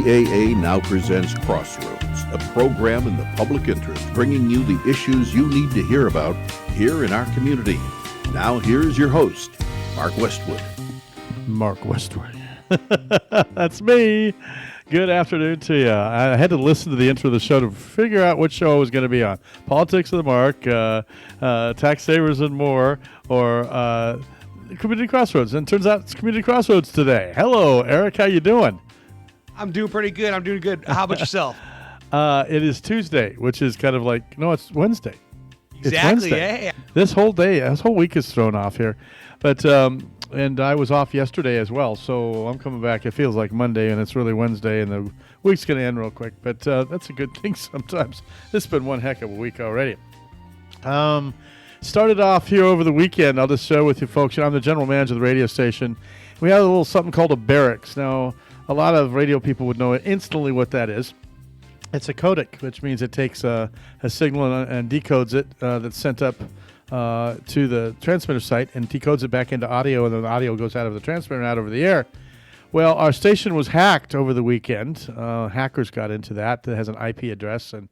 KCAA now presents Crossroads, a program in the public interest, bringing you the issues you need to hear about here in our community. Now here's your host, Mark Westwood. Mark Westwood. That's me. Good afternoon to you. I had to listen to the intro of the show to figure out what show I was going to be on. Politics of the Mark, Tax Savers and More, or Community Crossroads. And it turns out it's Community Crossroads today. Hello, Eric. How you doing? I'm doing pretty good. I'm doing good. How about yourself? It is Tuesday, which is kind of like, no, it's Wednesday. Exactly. It's Wednesday. Yeah. This whole week is thrown off here. But, and I was off yesterday as well, so I'm coming back. It feels like Monday, and it's really Wednesday, and the week's going to end real quick. But that's a good thing sometimes. This has been one heck of a week already. Started off here over the weekend. I'll just share with you folks. I'm the general manager of the radio station. We have a little something called a barracks. Now, a lot of radio people would know instantly what that is. It's a codec, which means it takes a signal and decodes it that's sent up to the transmitter site and decodes it back into audio, and then the audio goes out of the transmitter and out over the air. Well, our station was hacked over the weekend. Hackers got into that. That has an IP address, and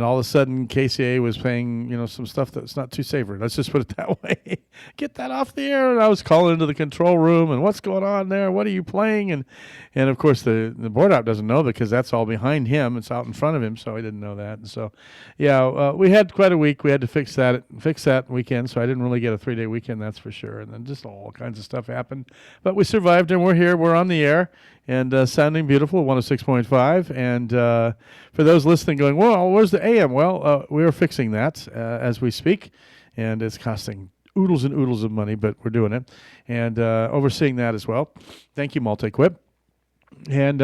all of a sudden KCAA was playing, some stuff that's not too savory. Let's just put it that way. Get that off the air. And I was calling into the control room, and what's going on there? What are you playing? And of course the board op doesn't know because that's all behind him. It's out in front of him, so he didn't know that. And so, we had quite a week. We had to fix that weekend, so I didn't really get a 3-day weekend, that's for sure. And then just all kinds of stuff happened. But we survived, and we're here. We're on the air. And sounding beautiful, 106.5. And for those listening going, well, where's the AM? Well, we're fixing that as we speak. And it's costing oodles and oodles of money, but we're doing it. And overseeing that as well. Thank you, MultiQuip. And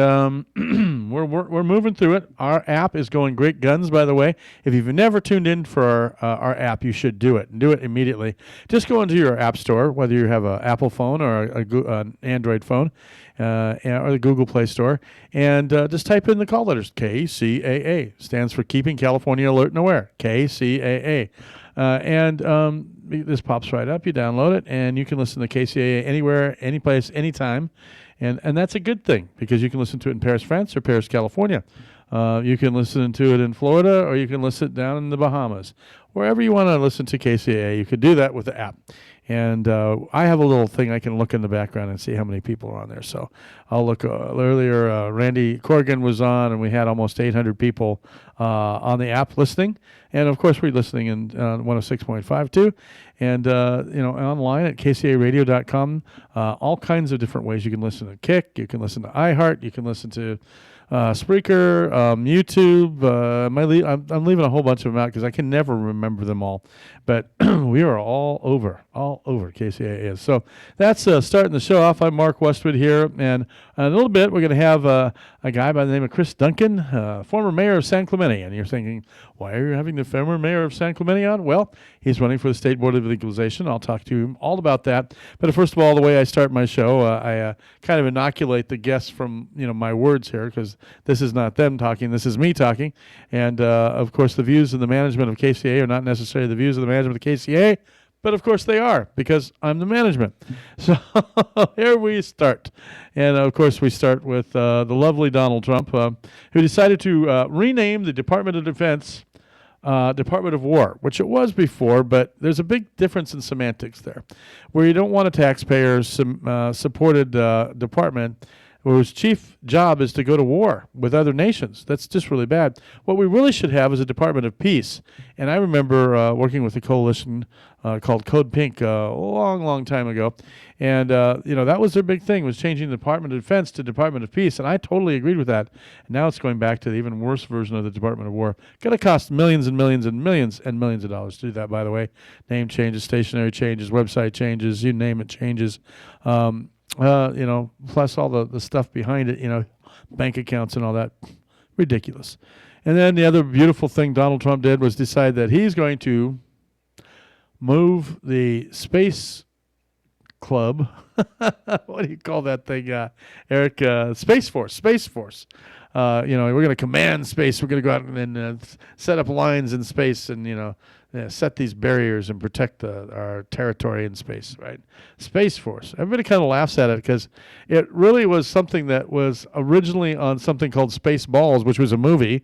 we're moving through it. Our app is going great guns, by the way. If you've never tuned in for our app, you should do it, and do it immediately. Just go into your app store, whether you have an Apple phone or an Android phone, or the Google Play Store, and just type in the call letters. KCAA stands for Keeping California Alert and Aware. KCAA. This pops right up. You download it, and you can listen to KCAA anywhere, anyplace, anytime. And that's a good thing because you can listen to it in Paris, France or Paris, California. You can listen to it in Florida, or you can listen down in the Bahamas. Wherever you want to listen to KCAA, you can do that with the app. And I have a little thing I can look in the background and see how many people are on there. So I'll look earlier. Randy Corrigan was on, and we had almost 800 people on the app listening. And, of course, we're listening in 106.5 too. And, online at kcaradio.com, all kinds of different ways. You can listen to Kick. You can listen to iHeart. You can listen to Spreaker, YouTube. I'm leaving a whole bunch of them out because I can never remember them all. But we are all over KCAA is. So that's starting the show off. I'm Mark Westwood here. And in a little bit, we're going to have a guy by the name of Chris Duncan, former mayor of San Clemente. And you're thinking, why are you having the former mayor of San Clemente on? Well, he's running for the State Board of Legalization. I'll talk to him all about that. But first of all, the way I start my show, I kind of inoculate the guests from my words here, because this is not them talking. This is me talking. And, of course, the views of the management of KCAA are not necessarily the views of the management of KCAA, but of course they are, because I'm the management. So here we start. And, of course, we start with the lovely Donald Trump, who decided to rename the Department of Defense Department of War, which it was before, but there's a big difference in semantics there, where you don't want a taxpayer-supported department whose chief job is to go to war with other nations. That's just really bad. What we really should have is a Department of Peace. And I remember working with a coalition called Code Pink a long time ago. And, that was their big thing, was changing the Department of Defense to Department of Peace. And I totally agreed with that. And now it's going back to the even worse version of the Department of War. Going to cost millions and millions and millions and millions of dollars to do that, by the way. Name changes, stationery changes, website changes, you name it, changes. Plus all the stuff behind it, bank accounts and all that. Ridiculous. And then the other beautiful thing Donald Trump did was decide that he's going to move the space club. What do you call that thing, Eric? Space Force. Space Force. We're going to command space. We're going to go out and set up lines in space and, set these barriers and protect our territory in space, right? Space Force. Everybody kind of laughs at it because it really was something that was originally on something called Spaceballs, which was a movie.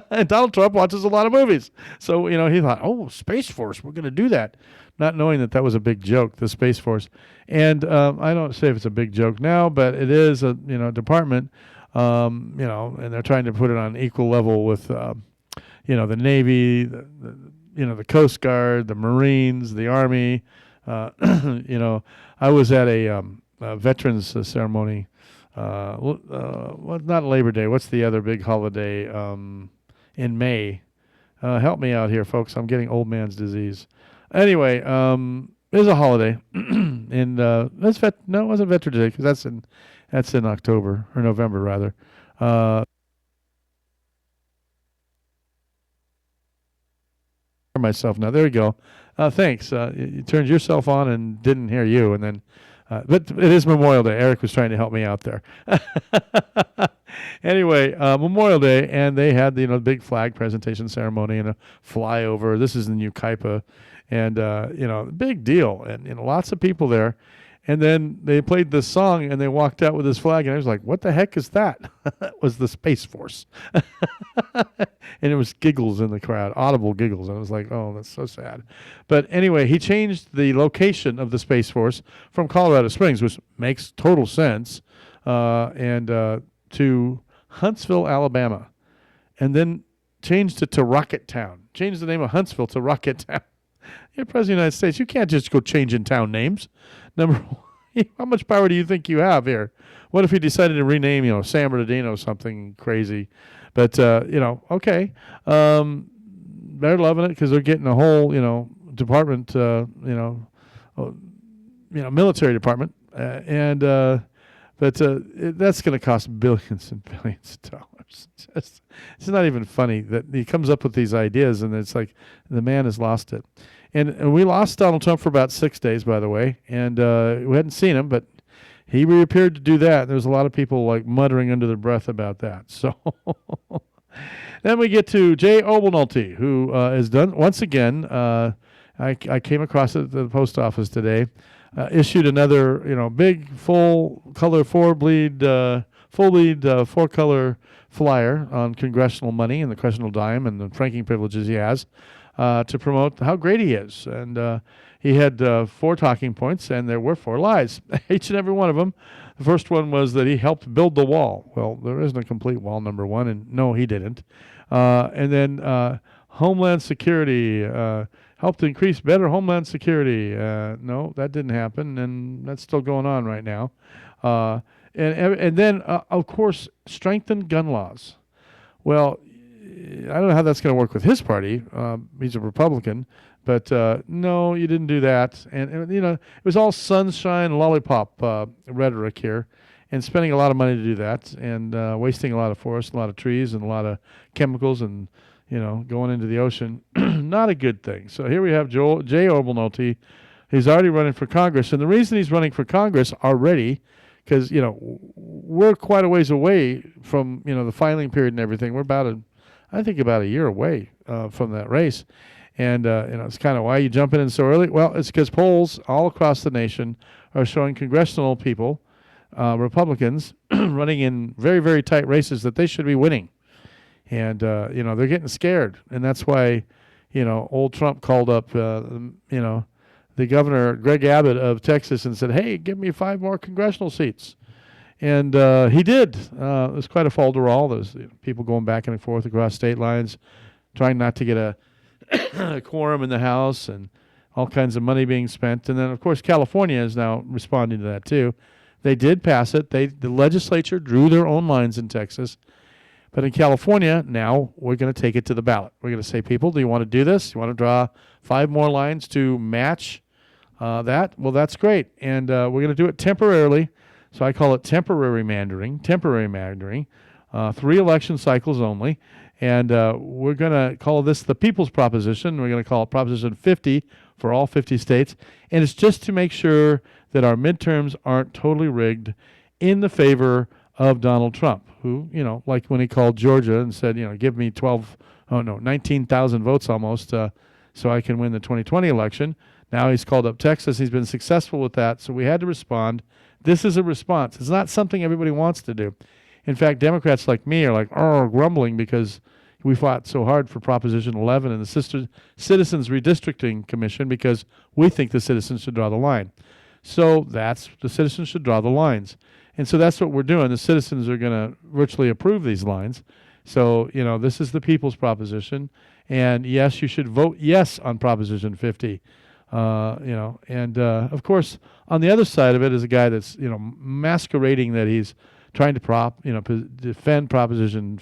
And Donald Trump watches a lot of movies. So, he thought, oh, Space Force, we're going to do that. Not knowing that was a big joke, the Space Force. And I don't say if it's a big joke now, but it is a, department, and they're trying to put it on equal level with, the Navy, the Coast Guard, the Marines, the Army. I was at a veterans ceremony. Not Labor Day. What's the other big holiday in May? Help me out here, folks. I'm getting old man's disease. Anyway, there's a holiday, and it wasn't Veterans Day because that's in October or November rather. Myself now. There we go. Thanks. You turned yourself on and didn't hear you, and then. But it is Memorial Day. Eric was trying to help me out there. Anyway, Memorial Day, and they had the big flag presentation ceremony and a flyover. This is in Yucaipa, and big deal, and lots of people there. And then they played this song, and they walked out with this flag, and I was like, "What the heck is that?" That was the Space Force, and it was giggles in the crowd, audible giggles. And I was like, "Oh, that's so sad." But anyway, he changed the location of the Space Force from Colorado Springs, which makes total sense, to Huntsville, Alabama, and then changed it to Rocket Town. Changed the name of Huntsville to Rocket Town. You're President of the United States. You can't just go changing town names. Number one, how much power do you think you have here? What if he decided to rename, San Bernardino something crazy? But, okay. They're loving it because they're getting a whole, department, military department. But that's going to cost billions and billions of dollars. It's not even funny that he comes up with these ideas, and it's like the man has lost it. And we lost Donald Trump for about 6 days, by the way, and we hadn't seen him, but he reappeared to do that. There was a lot of people like muttering under their breath about that. So then we get to Jay Obernolte, who has done once again. I came across it at the post office today. Issued another, big full color full bleed 4-color flyer on congressional money and the congressional dime and the franking privileges he has to promote how great he is. And he had 4 talking points, and there were 4 lies, each and every one of them. The first one was that he helped build the wall. Well, there isn't a complete wall, number one, and no, he didn't. And then Homeland Security, helped increase better Homeland Security. No, that didn't happen, and that's still going on right now. And then, of course, strengthen gun laws. Well, I don't know how that's going to work with his party. He's a Republican. But no, you didn't do that. And it was all sunshine, lollipop rhetoric here, and spending a lot of money to do that, and wasting a lot of forests, a lot of trees, and a lot of chemicals, and going into the ocean. Not a good thing. So here we have Jay Obernolte. He's already running for Congress. And the reason he's running for Congress already, because, we're quite a ways away from, the filing period and everything. We're about a year away from that race. And, it's kind of why you jump in so early. Well, it's because polls all across the nation are showing congressional people, Republicans, running in very, very tight races that they should be winning. And, they're getting scared. And that's why, old Trump called up, the governor, Greg Abbott of Texas, and said, hey, give me 5 more congressional seats. And he did. It was quite a falderall. There's people going back and forth across state lines, trying not to get a quorum in the House, and all kinds of money being spent. And then, of course, California is now responding to that, too. They did pass it. The legislature drew their own lines in Texas. But in California, now we're going to take it to the ballot. We're going to say, people, do you want to do this? You want to draw 5 more lines to match that? Well, that's great. And we're going to do it temporarily. So I call it temporary mandering, 3 election cycles only. And we're going to call this the People's Proposition. We're going to call it Proposition 50 for all 50 states. And it's just to make sure that our midterms aren't totally rigged in the favor of Donald Trump, who, like when he called Georgia and said, give me 19,000 votes almost so I can win the 2020 election. Now he's called up Texas. He's been successful with that. So we had to respond. This is a response. It's not something everybody wants to do. In fact, Democrats like me are like, grumbling because we fought so hard for Proposition 11 and the Citizens Redistricting Commission because we think the citizens should draw the line. So the citizens should draw the lines. And so that's what we're doing. The citizens are going to virtually approve these lines. So, this is the people's proposition. And yes, you should vote yes on Proposition 50. And of course, on the other side of it is a guy that's, masquerading that he's trying to defend Proposition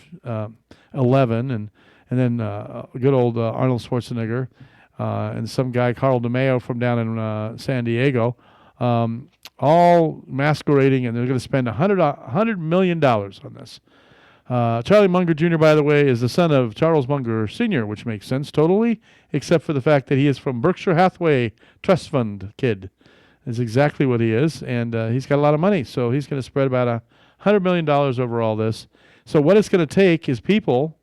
11 and then good old Arnold Schwarzenegger and some guy, Carl DeMeo from down in San Diego, all masquerading, and they're going to spend $100 million on this. Charlie Munger Jr., by the way, is the son of Charles Munger Sr., which makes sense totally, except for the fact that he is from Berkshire Hathaway Trust Fund kid. That's exactly what he is, and he's got a lot of money, so he's going to spread about $100 million over all this. So what it's going to take is people.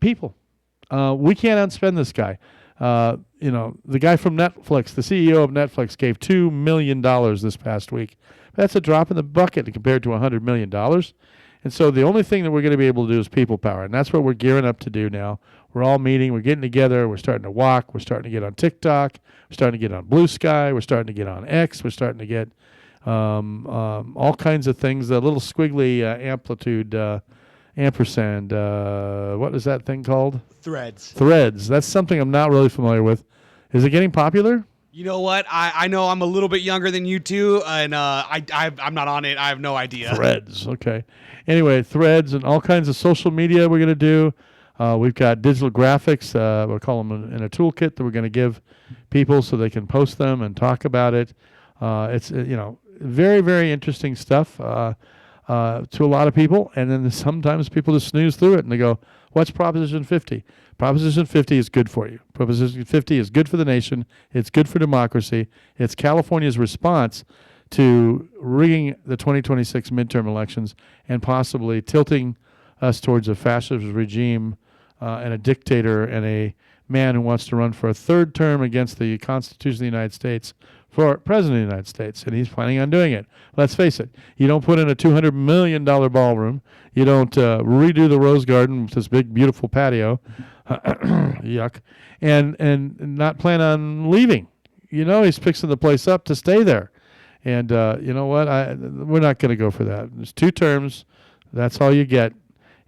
We can't outspend this guy. The guy from Netflix, the CEO of Netflix, gave $2 million this past week. That's a drop in the bucket compared to $100 million. And so the only thing that we're going to be able to do is people power. And that's what we're gearing up to do now. We're all meeting. We're getting together. We're starting to walk. We're starting to get on TikTok. We're starting to get on Blue Sky. We're starting to get on X. We're starting to get all kinds of things, a little squiggly amplitude ampersand. What is that thing called? Threads. Threads. That's something I'm not really familiar with. Is it getting popular? You know what? I know I'm a little bit younger than you two, and I'm not on it. I have no idea. Threads. Okay. Anyway, Threads and all kinds of social media we're going to do. We've got digital graphics. We'll call them in a toolkit that we're going to give people so they can post them and talk about it. It's very, very interesting stuff to a lot of people. And then sometimes people just snooze through it and they go, what's Proposition 50? Proposition 50 is good for you. Proposition 50 is good for the nation. It's good for democracy. It's California's response to rigging the 2026 midterm elections and possibly tilting us towards a fascist regime and a dictator and a man who wants to run for a third term against the Constitution of the United States for President of the United States, and he's planning on doing it. Let's face it, you don't put in a $200 million ballroom, you don't redo the Rose Garden with this big, beautiful patio, yuck, and not plan on leaving. He's fixing the place up to stay there. And you know what? We're not going to go for that. There's 2 terms. That's all you get.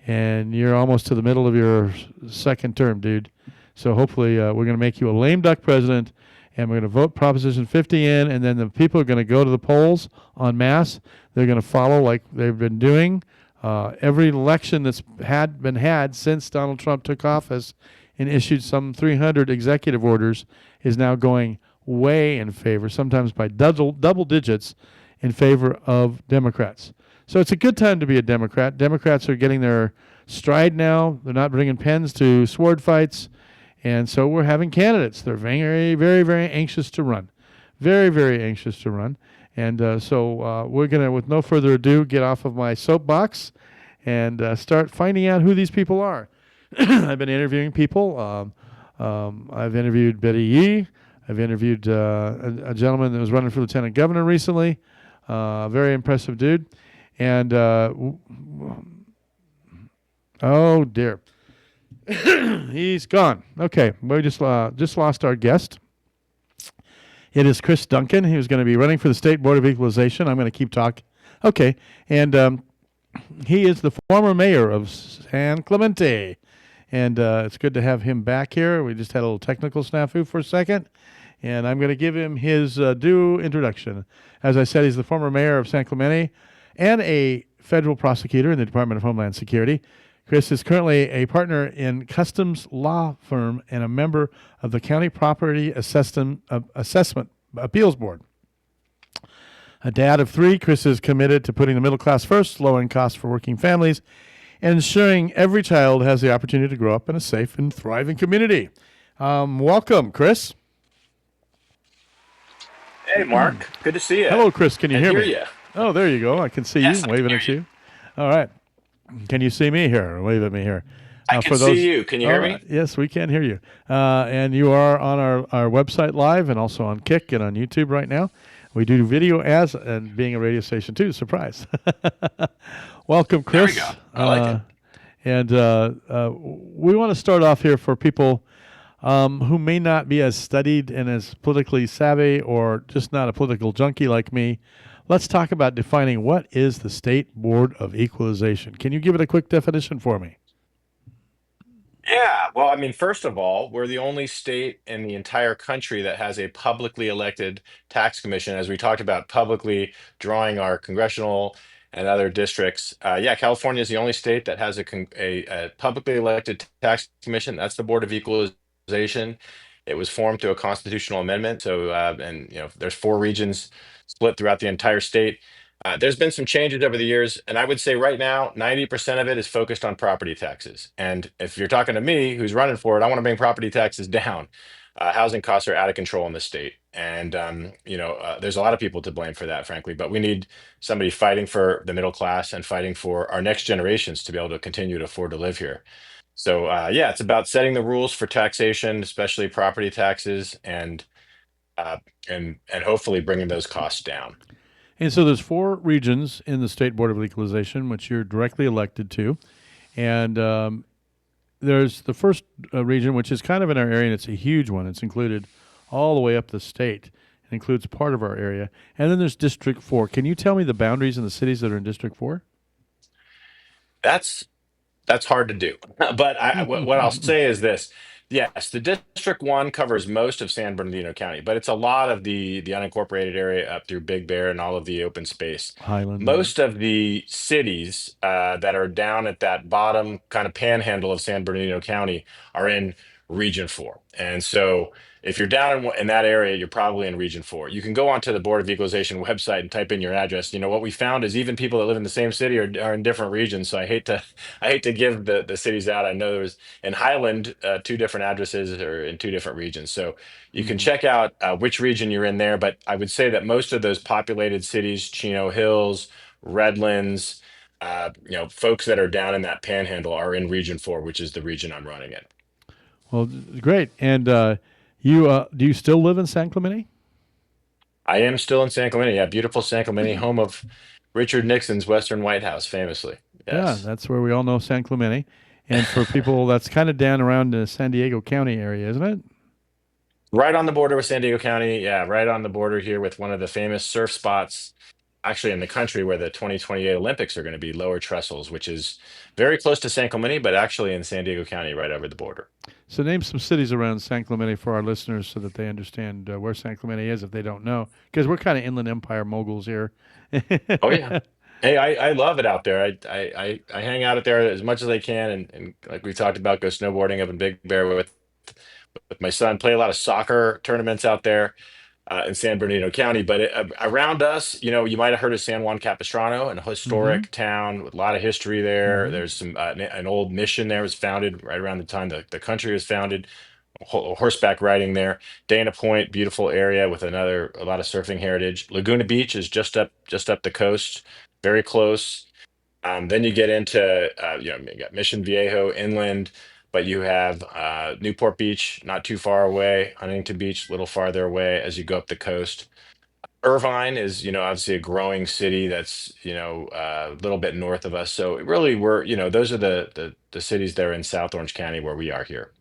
And you're almost to the middle of your second term, dude. So hopefully we're going to make you a lame duck president, and we're going to vote Proposition 50 in, and then the people are going to go to the polls en masse. They're going to follow like they've been doing. Every election that's been had since Donald Trump took office and issued some 300 executive orders is now going way in favor, sometimes by double digits, in favor of Democrats. So it's a good time to be a Democrat. Democrats are getting their stride now. They're not bringing pens to sword fights. And so we're having candidates. They're very, very, very anxious to run. Very, very anxious to run. And so we're going to, with no further ado, get off of my soapbox and start finding out who these people are. I've been interviewing people. I've interviewed Betty Yee. I've interviewed a gentleman that was running for lieutenant governor recently. Very impressive dude. And, oh, dear. He's gone. Okay, we just lost our guest. It is Chris Duncan, who's going to be running for the State Board of Equalization. I'm going to keep talking. Okay, and he is the former mayor of San Clemente. And it's good to have him back here. We just had a little technical snafu for a second. And I'm going to give him his due introduction. As I said, he's the former mayor of San Clemente and a federal prosecutor in the Department of Homeland Security. Chris is currently a partner in Customs Law Firm and a member of the County Property Assessment Appeals Board. A dad of 3, Chris is committed to putting the middle class first, lowering costs for working families, and ensuring every child has the opportunity to grow up in a safe and thriving community. Welcome, Chris. Hey, Mark. Good to see you. Hello, Chris. Can you And hear hear me? you. Oh, there you go. I can see Yes, you I waving can at hear you. you. All right. Can you see me here? Wave at me here. I can For those, see you. Can you hear me? yes, we can hear you. And you are on our website live and also on Kick and on YouTube right now. We do video as and being a radio station too. Surprise. Welcome, There we Chris. go. I like it. And we want to start off here for people who may not be as studied and as politically savvy or just not a political junkie like me. Let's talk about defining what is the State Board of Equalization. Can you give it a quick definition for me? Yeah. Well, I mean, first of all, we're the only state in the entire country that has a publicly elected tax commission, as we talked about publicly drawing our congressional and other districts. Yeah, California is the only state that has a publicly elected tax commission. That's the Board of Equalization. It was formed through a constitutional amendment. So, and there's 4 regions split throughout the entire state. There's been some changes over the years, and I would say right now, 90% of it is focused on property taxes. And if you're talking to me, who's running for it, I want to bring property taxes down. Housing costs are out of control in the state, and there's a lot of people to blame for that, frankly. But we need somebody fighting for the middle class and fighting for our next generations to be able to continue to afford to live here. So yeah, it's about setting the rules for taxation, especially property taxes, uh, and hopefully bringing those costs down. And so there's 4 regions in the State Board of Equalization, which you're directly elected to. And there's the first region, which is kind of in our area, and it's a huge one. It's included all the way up the state. It includes part of our area. And then there's District 4. Can you tell me the boundaries and the cities that are in District 4? That's That's hard to do. But what I'll say is this. Yes, the District 1 covers most of San Bernardino County, but it's a lot of the unincorporated area up through Big Bear and all of the open space. Highland. Most of the cities that are down at that bottom kind of panhandle of San Bernardino County are in Region 4. And so if you're down in that area, you're probably in Region 4. You can go onto the Board of Equalization website and type in your address. What we found is even people that live in the same city are in different regions. So I hate to give the cities out. I know there's in Highland 2 different addresses are in 2 different regions. So you can check out which region you're in there. But I would say that most of those populated cities, Chino Hills, Redlands, folks that are down in that panhandle are in Region 4, which is the region I'm running in. Well, great. And you do you still live in San Clemente? I am still in San Clemente. Yeah, beautiful San Clemente, home of Richard Nixon's Western White House, famously. Yeah, Yes. that's where we all know San Clemente. And for people, that's kind of down around the San Diego County area, isn't it? Right on the border with San Diego County. Yeah, right on the border here with one of the famous surf spots, actually in the country where the 2028 Olympics are going to be, Lower Trestles, which is very close to San Clemente, but actually in San Diego County, right over the border. So name some cities around San Clemente for our listeners so that they understand where San Clemente is if they don't know, because we're kind of Inland Empire moguls here. Oh yeah. Hey, I love it out there. I hang out there as much as I can, and like we talked about, go snowboarding up in Big Bear with my son. Play a lot of soccer tournaments out there in San Bernardino County. But around us, you might have heard of San Juan Capistrano, an Mm-hmm. historic town with a lot of history there. Mm-hmm. There's some an old mission there was founded right around the time the country was founded. Horseback riding there. Dana Point, beautiful area with a lot of surfing heritage. Laguna Beach is just up the coast, very close. Then you get into you got Mission Viejo inland, but you have Newport Beach not too far away, Huntington Beach a little farther away as you go up the coast. Irvine is obviously a growing city that's a little bit north of us. So really those are the cities that are in South Orange County where we are here.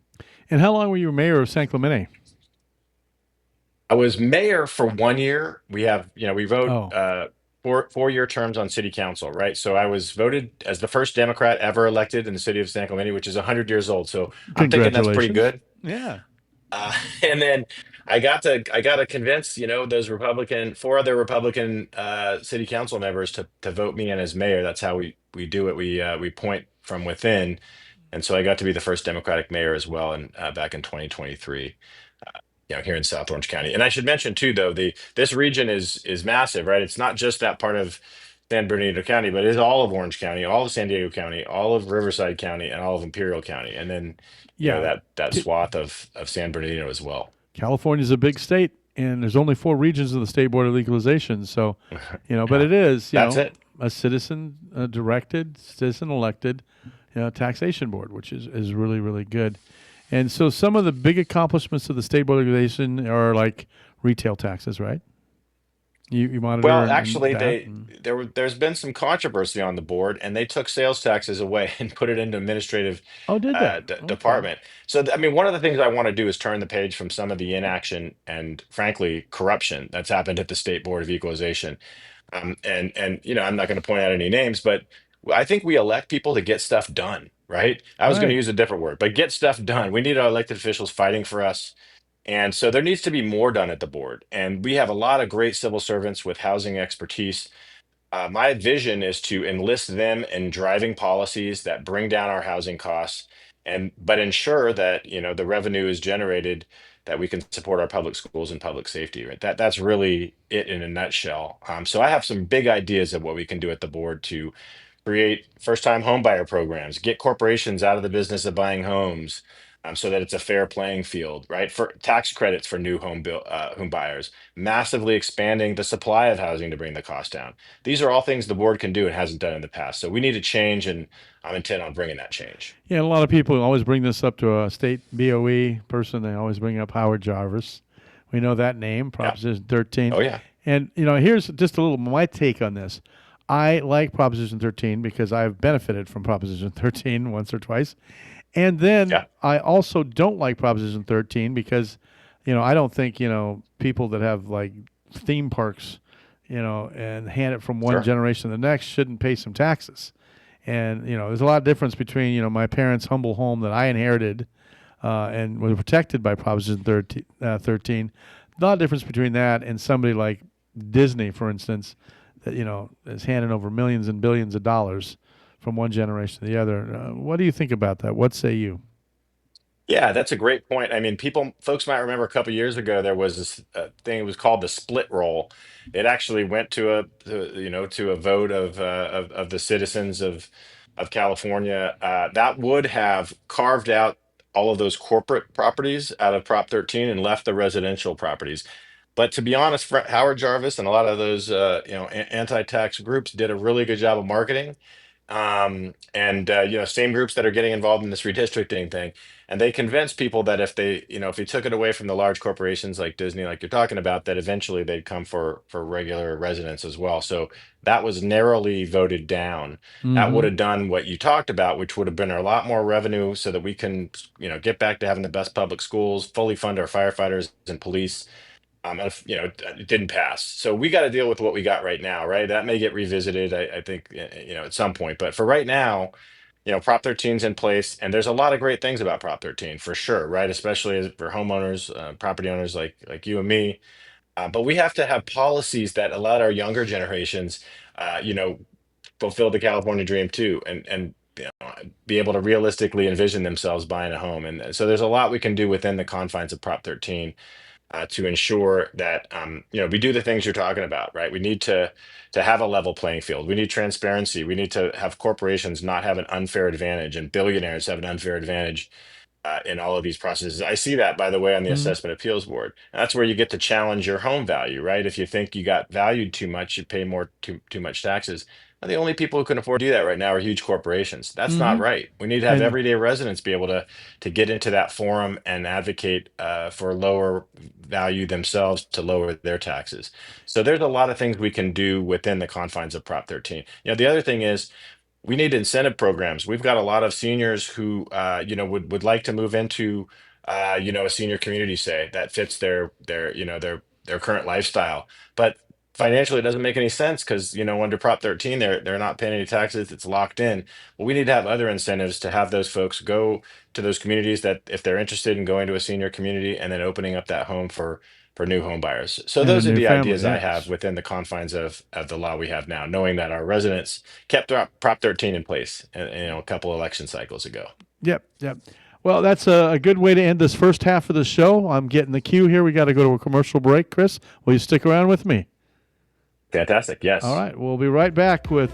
And how long were you mayor of San Clemente? I was mayor for 1 year. We vote Oh, 4-year terms on city council, right? So I was voted as the first Democrat ever elected in the city of San Clemente, which is 100 years old. So I'm thinking that's pretty congratulations. good. Yeah. And then I got to convince those 4 other Republican city council members to vote me in as mayor. That's how we do it. We point from within, and so I got to be the first Democratic mayor as well, and back in 2023. Here in South Orange County. And I should mention too, though, this region is massive, right? It's not just that part of San Bernardino County, but it's all of Orange County, all of San Diego County, all of Riverside County, and all of Imperial County, and then Yeah. that swath of San Bernardino as well. California's a big state, and there's only 4 regions of the State Board of Legalization. So, but it is, That's it. a citizen directed, citizen elected, taxation board, which is really, really good. And so some of the big accomplishments of the State Board of Legalization are like retail taxes, right? You monitor. Well, actually, there's been some controversy on the board, and they took sales taxes away and put it into administrative did they? department. So, I mean, one of the things I want to do is turn the page from some of the inaction and, frankly, corruption that's happened at the State Board of Equalization. And I'm not going to point out any names, but I think we elect people to get stuff done, right? I was going to Right. use a different word, but get stuff done. We need our elected officials fighting for us. And so there needs to be more done at the board. And we have a lot of great civil servants with housing expertise. My vision is to enlist them in driving policies that bring down our housing costs, but ensure that the revenue is generated that we can support our public schools and public safety. Right. That's really it in a nutshell. So I have some big ideas of what we can do at the board to create first-time homebuyer programs, get corporations out of the business of buying homes, so that it's a fair playing field, right? For tax credits for new home buyers, massively expanding the supply of housing to bring the cost down. These are all things the board can do and hasn't done in the past. So we need a change, and I'm intent on bringing that change. Yeah, and a lot of people always bring this up to a state BOE person. They always bring up Howard Jarvis. We know that name, Proposition 13. Oh, yeah. And, here's just a little my take on this. I like Proposition 13 because I've benefited from Proposition 13 once or twice. And then I also don't like Proposition 13 because, I don't think, people that have like theme parks, and hand it from one generation to the next shouldn't pay some taxes. And, there's a lot of difference between, my parents' humble home that I inherited and was protected by Proposition 13. A lot of difference between that and somebody like Disney, for instance, that, is handing over millions and billions of dollars from one generation to the other. What do you think about that? What say you? Yeah, that's a great point. I mean, folks might remember a couple years ago there was this thing. It was called the split roll. It actually went to a vote of the citizens of California. That would have carved out all of those corporate properties out of Prop 13 and left the residential properties. But to be honest, Howard Jarvis and a lot of those anti-tax groups did a really good job of marketing. Same groups that are getting involved in this redistricting thing, and they convince people that if you took it away from the large corporations like Disney, like you're talking about, that eventually they'd come for regular residents as well. So that was narrowly voted down. That would have done what you talked about, which would have been a lot more revenue so that we can, get back to having the best public schools, fully fund our firefighters and police. It didn't pass. So we got to deal with what we got right now, right? That may get revisited, I think, at some point. But for right now, Prop 13's in place, and there's a lot of great things about Prop 13 for sure, right? Especially for homeowners, property owners like you and me. But we have to have policies that allow our younger generations, fulfill the California dream too, and be able to realistically envision themselves buying a home. And so there's a lot we can do within the confines of Prop 13. To ensure that we do the things you're talking about, right? We need to have a level playing field. We need transparency. We need to have corporations not have an unfair advantage, and billionaires have an unfair advantage in all of these processes. I see that, by the way, on the Assessment Appeals Board. And that's where you get to challenge your home value, right? If you think you got valued too much, you pay too much taxes. And the only people who can afford to do that right now are huge corporations. That's not right. We need to have everyday residents be able to get into that forum and advocate for lower value themselves to lower their taxes. So there's a lot of things we can do within the confines of Prop 13. The other thing is we need incentive programs. We've got a lot of seniors who would like to move into a senior community, say, that fits their current lifestyle. But financially, it doesn't make any sense because under Prop 13 they're not paying any taxes. It's locked in. Well, we need to have other incentives to have those folks go to those communities that if they're interested in going to a senior community and then opening up that home for new home buyers. So those are the ideas I have within the confines of the law we have now, knowing that our residents kept Prop 13 in place a couple election cycles ago. Yep. Well, that's a good way to end this first half of the show. I'm getting the cue here. We got to go to a commercial break. Chris, will you stick around with me? Fantastic. Yes. All right. We'll be right back with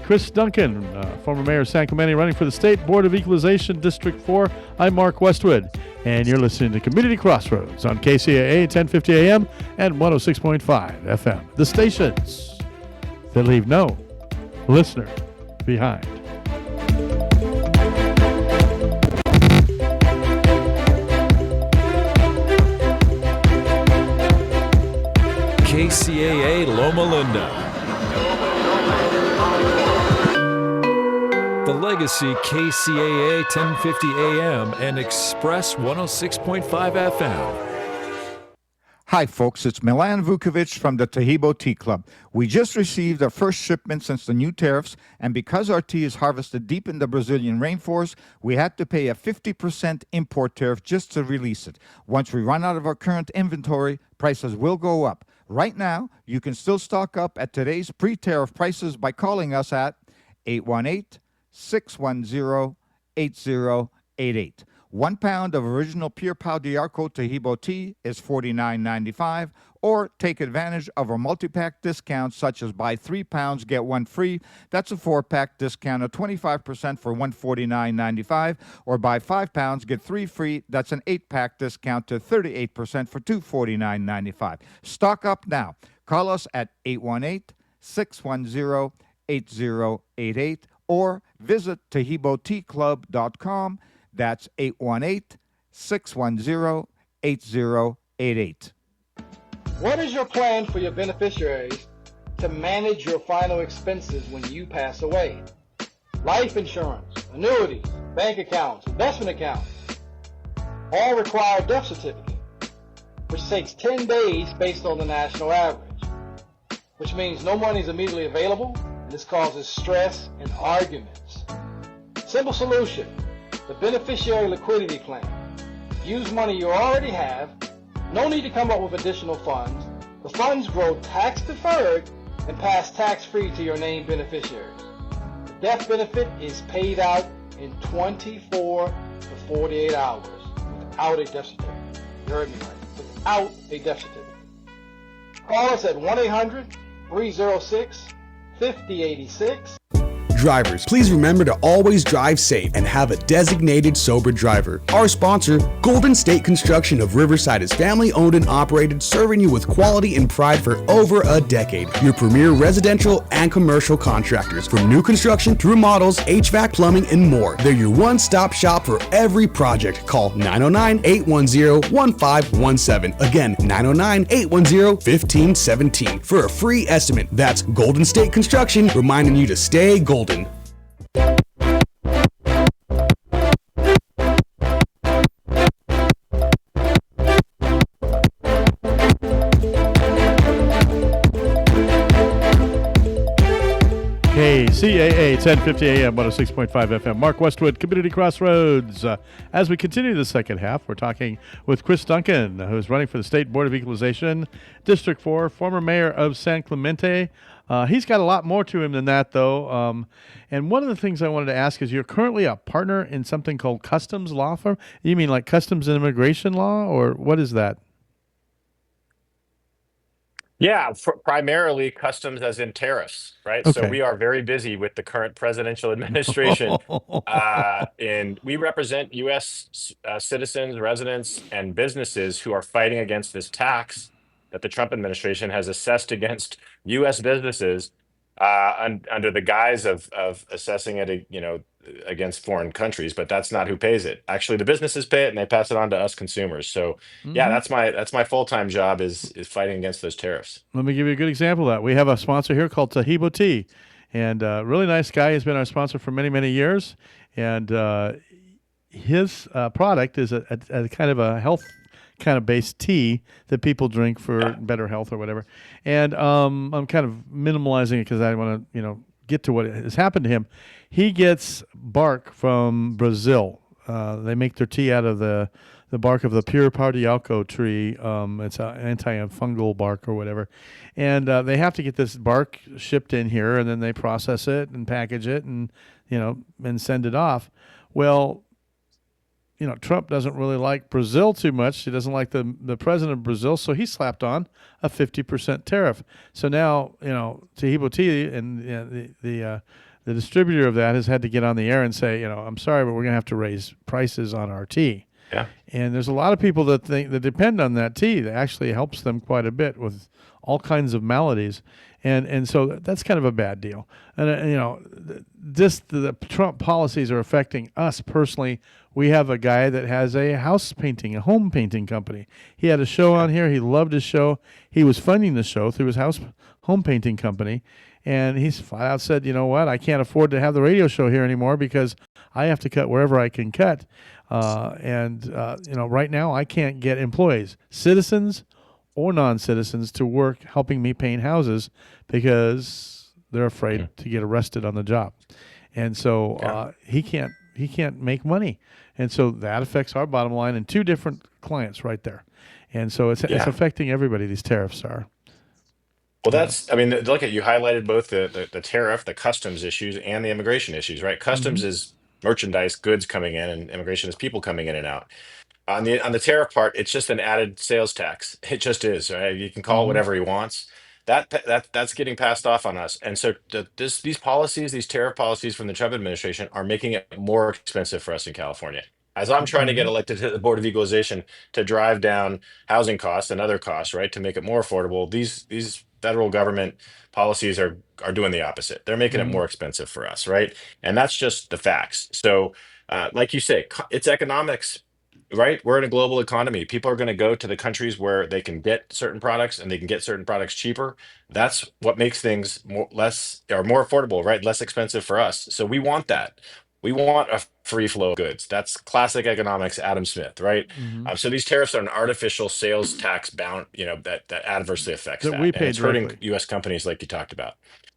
Chris Duncan, former mayor of San Clemente, running for the State Board of Equalization, District 4. I'm Mark Westwood, and you're listening to Community Crossroads on KCAA 1050 AM and 106.5 FM. The stations that leave no listener behind. KCAA Loma Linda. The Legacy KCAA 1050 AM and Express 106.5 FM. Hi, folks. It's Milan Vukovic from the Tahibo Tea Club. We just received our first shipment since the new tariffs, and because our tea is harvested deep in the Brazilian rainforest, we had to pay a 50% import tariff just to release it. Once we run out of our current inventory, prices will go up. Right now, you can still stock up at today's pre-tariff prices by calling us at 818-610-8088. 1 pound of original Pure Pau d'Arco Tahibo tea is $49.95, or take advantage of our multi-pack discounts such as buy 3 pounds, get 1 free. That's a 4-pack discount of 25% for $149.95, or buy 5 pounds, get 3 free. That's an 8-pack discount to 38% for $249.95. Stock up now. Call us at 818-610-8088 or visit TahiboTeaClub.com. That's 818-610-8088. What is your plan for your beneficiaries to manage your final expenses when you pass away? Life insurance, annuities, bank accounts, investment accounts, all require a death certificate, which takes 10 days based on the national average, which means no money is immediately available, and this causes stress and arguments. Simple solution. The Beneficiary Liquidity Plan. Use money you already have. No need to come up with additional funds. The funds grow tax-deferred and pass tax-free to your named beneficiaries. The death benefit is paid out in 24 to 48 hours without a death certificate. You heard me right. Without a death certificate. Call us at 1-800-306-5086. Drivers, please remember to always drive safe and have a designated sober driver. Our sponsor, Golden State Construction of Riverside, is family-owned and operated, serving you with quality and pride for over a decade. Your premier residential and commercial contractors, from new construction to remodels, HVAC, plumbing, and more. They're your one-stop shop for every project. Call 909-810-1517. Again, 909-810-1517 for a free estimate. That's Golden State Construction, reminding you to stay golden. KCAA 1050 AM, 106.5 FM. Mark Westwood, Community Crossroads. As we continue the second half, we're talking with Chris Duncan, who's running for the State Board of Equalization, District 4, former mayor of San Clemente. He's got a lot more to him than that, though. And one of the things I wanted to ask is, you're currently a partner in something called Customs Law Firm. You mean like Customs and Immigration Law, or what is that? Yeah, primarily customs as in tariffs, right? Okay. So we are very busy with the current presidential administration. And we represent U.S. Citizens, residents, and businesses who are fighting against this tax that the Trump administration has assessed against U.S. businesses under the guise of assessing it, against foreign countries, but that's not who pays it. Actually, the businesses pay it, and they pass it on to us consumers. So, yeah, that's my full-time job is fighting against those tariffs. Let me give you a good example of that. We have a sponsor here called Tahibo Tea, and really nice guy. He's been our sponsor for many, many years, and his product is a kind of a health kind of based tea that people drink for better health or whatever. And I'm kind of minimalizing it because I want to, get to what has happened to him. He gets bark from Brazil. They make their tea out of the bark of the Pure Pau d'Arco tree. It's an anti-fungal bark or whatever. And they have to get this bark shipped in here, and then they process it and package it and, and send it off. Well, Trump doesn't really like Brazil too much. He doesn't like the president of Brazil, so he slapped on a 50% tariff. So now, Tahibo Tea and the distributor of that has had to get on the air and say, I'm sorry, but we're going to have to raise prices on our tea. Yeah. And there's a lot of people that depend on that tea. That actually helps them quite a bit with all kinds of maladies. And so that's kind of a bad deal. And the Trump policies are affecting us personally. We have a guy that has a home painting company. He had a show on here. He loved his show. He was funding the show through his home painting company. And he's flat out said, you know what, I can't afford to have the radio show here anymore because I have to cut wherever I can cut. Right now I can't get employees, citizens or non-citizens, to work helping me paint houses because they're afraid to get arrested on the job. And so he can't make money. And so that affects our bottom line and two different clients right there. And so it's affecting everybody, these tariffs are. Well, look you highlighted both the tariff, the customs issues, and the immigration issues, right? Customs is merchandise, goods coming in, and immigration is people coming in and out. On the tariff part, it's just an added sales tax. It just is, right? You can call it whatever he wants. That's getting passed off on us. And so these policies, these tariff policies from the Trump administration, are making it more expensive for us in California. As I'm trying to get elected to the Board of Equalization to drive down housing costs and other costs, right, to make it more affordable, these federal government policies are doing the opposite. They're making it more expensive for us, right? And that's just the facts. So, like you say, it's economics. Right? We're in a global economy. People are going to go to the countries where they can get certain products and they can get certain products cheaper. That's what makes things more affordable, right? Less expensive for us. So we want that. We want a free flow of goods. That's classic economics, Adam Smith, right? So these tariffs are an artificial sales tax bound, that adversely affects that. We And pay it's hurting directly. U.S. companies like you talked about.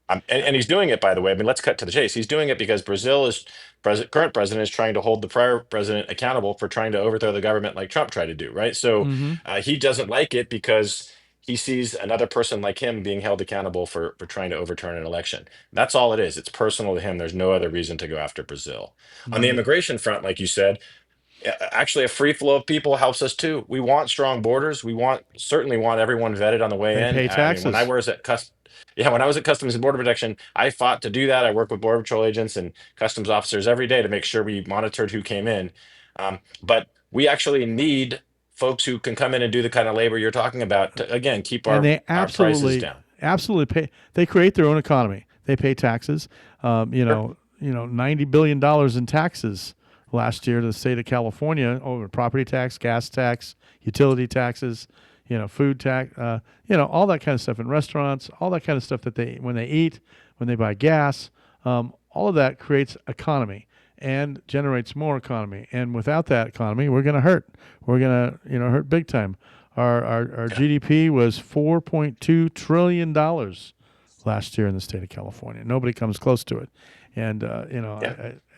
And he's doing it, by the way. I mean, let's cut to the chase. He's doing it because Brazil's current president is trying to hold the prior president accountable for trying to overthrow the government like Trump tried to do, right? So he doesn't like it because he sees another person like him being held accountable for trying to overturn an election. That's all it is. It's personal to him. There's no other reason to go after Brazil. On the immigration front, like you said, actually a free flow of people helps us too. We want strong borders. We certainly want everyone vetted on the way They in. pay taxes. When I was at Customs and Border Protection, I fought to do that. I worked with Border Patrol agents and customs officers every day to make sure we monitored who came in. But we actually need folks who can come in and do the kind of labor you're talking about to, again, keep our prices down. Absolutely pay. They create their own economy. They pay taxes. $90 billion in taxes last year to the state of California over property tax, gas tax, utility taxes, food tax, all that kind of stuff in restaurants, all that kind of stuff that when they eat, when they buy gas, all of that creates economy and generates more economy. And without that economy, we're going to hurt. We're going to, hurt big time. Our GDP was $4.2 trillion last year in the state of California. Nobody comes close to it. And,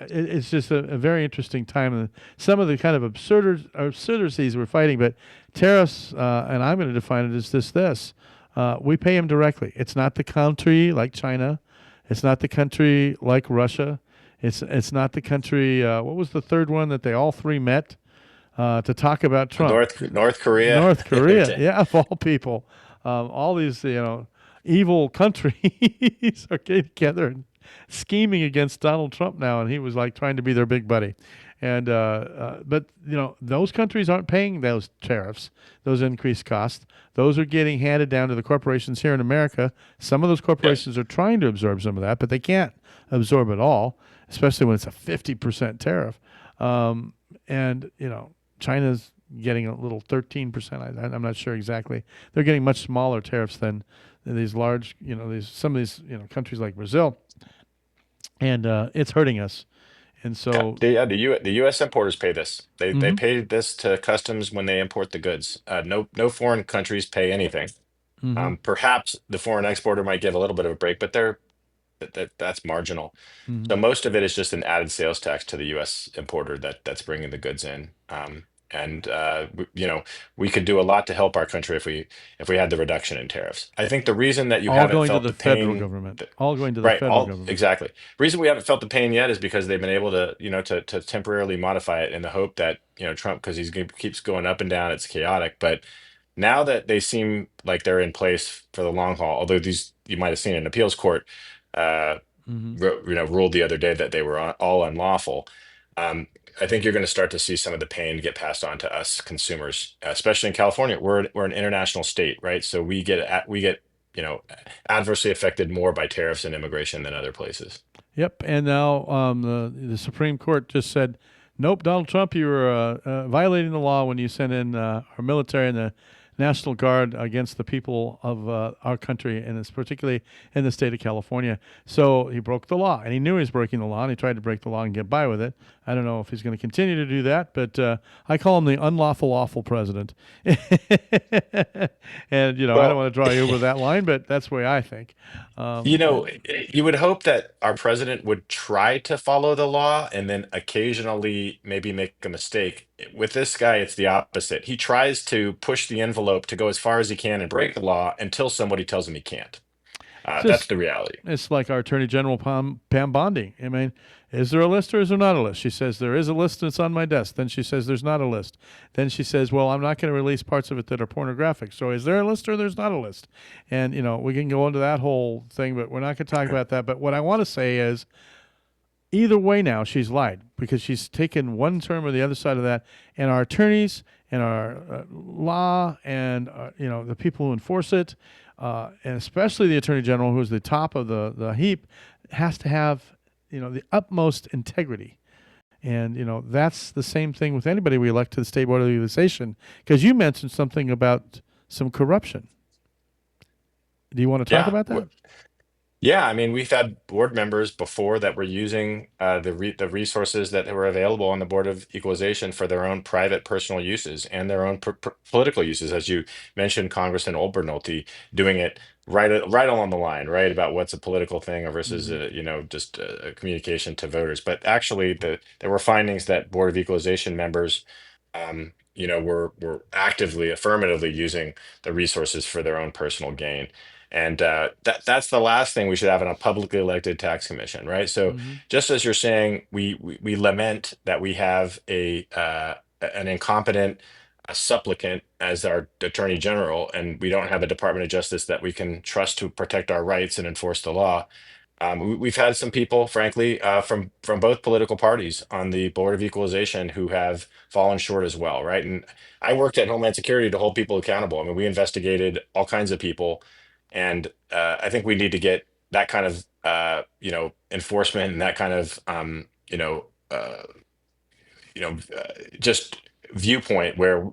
it's just a very interesting time. And some of the kind of absurdities we're fighting, but tariffs, and I'm going to define it as this. We pay them directly. It's not the country like China. It's not the country like Russia. It's not the country, what was the third one that they all three met to talk about Trump? North Korea. North Korea, yeah, of all people. All these, evil countries are getting together and scheming against Donald Trump now, and he was like trying to be their big buddy. And but those countries aren't paying those tariffs, those increased costs. Those are getting handed down to the corporations here in America. Some of those corporations are trying to absorb some of that, but they can't absorb it all, especially when it's a 50% tariff. And China's getting a little 13%. I'm not sure exactly. They're getting much smaller tariffs than these large, some of these countries like Brazil. And it's hurting us. And so the U.S. importers pay this. They pay this to customs when they import the goods. No foreign countries pay anything. Perhaps the foreign exporter might give a little bit of a break, but that's marginal. So most of it is just an added sales tax to the U.S. importer that's bringing the goods in. We could do a lot to help our country if we had the reduction in tariffs. I think the reason that you haven't going felt to the the pain, federal government, all going to the federal government. Exactly. Reason we haven't felt the pain yet is because they've been able to, to temporarily modify it in the hope that, Trump, because keeps going up and down, it's chaotic. But now that they seem like they're in place for the long haul, although you might have seen an appeals court ruled the other day that they were all unlawful. Um, I think you're going to start to see some of the pain get passed on to us consumers, especially in California. We're an international state, right? So we get adversely affected more by tariffs and immigration than other places. Yep. And now the Supreme Court just said, nope, Donald Trump, you were violating the law when you sent in our military and the National Guard against the people of our country, and it's particularly in the state of California. So he broke the law, and he knew he was breaking the law, and he tried to break the law and get by with it. I don't know if he's going to continue to do that, but I call him the unlawful awful president. And, I don't want to draw you over that line, but that's the way I think. You would hope that our president would try to follow the law and then occasionally maybe make a mistake. With this guy, it's the opposite. He tries to push the envelope to go as far as he can and break the law until somebody tells him he can't. That's the reality. It's like our Attorney General Pam Bondi. I mean, is there a list or is there not a list? She says, there is a list and it's on my desk. Then she says, there's not a list. Then she says, well, I'm not going to release parts of it that are pornographic. So is there a list or there's not a list? And, we can go into that whole thing, but we're not going to talk about that. But what I want to say is, either way now, she's lied because she's taken one term or the other side of that. And our attorneys and our law and, the people who enforce it, and especially the Attorney General, who's the top of the heap, has to have, the utmost integrity. And, that's the same thing with anybody we elect to the State Board of Legalization, because you mentioned something about some corruption. Do you want to talk about that? Yeah, I mean, we've had board members before that were using the resources that were available on the Board of Equalization for their own private personal uses and their own political uses, as you mentioned, Congressman Olbernolte doing it right along the line, right, about what's a political thing versus just a communication to voters. But actually, there were findings that Board of Equalization members, were actively, affirmatively using the resources for their own personal gain. And that's the last thing we should have in a publicly elected tax commission, right? So just as you're saying, we lament that we have an incompetent supplicant as our attorney general, and we don't have a Department of Justice that we can trust to protect our rights and enforce the law. We've had some people, frankly, from both political parties on the Board of Equalization who have fallen short as well, right? And I worked at Homeland Security to hold people accountable. I mean, we investigated all kinds of people. And I think we need to get that kind of enforcement and that kind of just viewpoint where